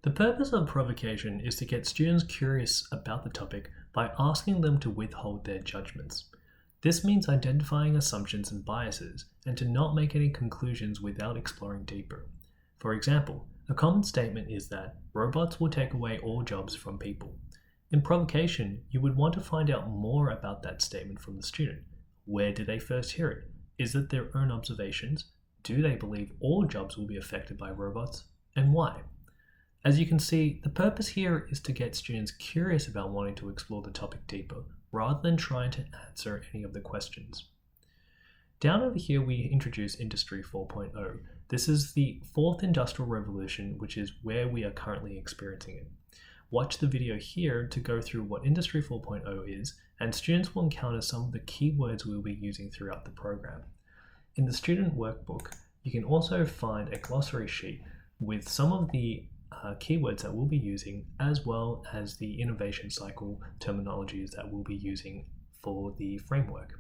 The purpose of provocation is to get students curious about the topic by asking them to withhold their judgments. This means identifying assumptions and biases and to not make any conclusions without exploring deeper. For example, a common statement is that robots will take away all jobs from people. In provocation, you would want to find out more about that statement from the student. Where did they first hear it? Is it their own observations? Do they believe all jobs will be affected by robots? And why? As you can see, the purpose here is to get students curious about wanting to explore the topic deeper, rather than trying to answer any of the questions. Down over here, we introduce Industry 4.0. This is the fourth industrial revolution, which is where we are currently experiencing it. Watch the video here to go through what Industry 4.0 is, and students will encounter some of the keywords we'll be using throughout the program. In the student workbook, you can also find a glossary sheet with some of the keywords that we'll be using, as well as the innovation cycle terminologies that we'll be using for the framework.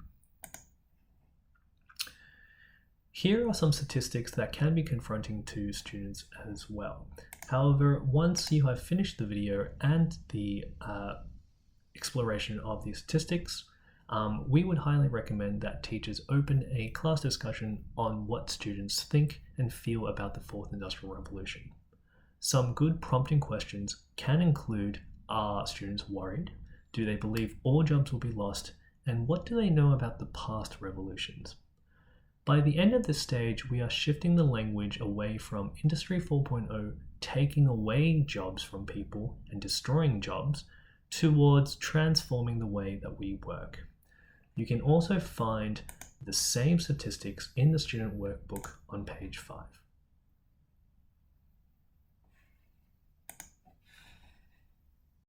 Here are some statistics that can be confronting to students as well. However, once you have finished the video and the exploration of the statistics, we would highly recommend that teachers open a class discussion on what students think and feel about the fourth industrial revolution. Some good prompting questions can include, are students worried? Do they believe all jobs will be lost? And what do they know about the past revolutions? By the end of this stage, we are shifting the language away from Industry 4.0 taking away jobs from people and destroying jobs towards transforming the way that we work. You can also find the same statistics in the student workbook on page 5.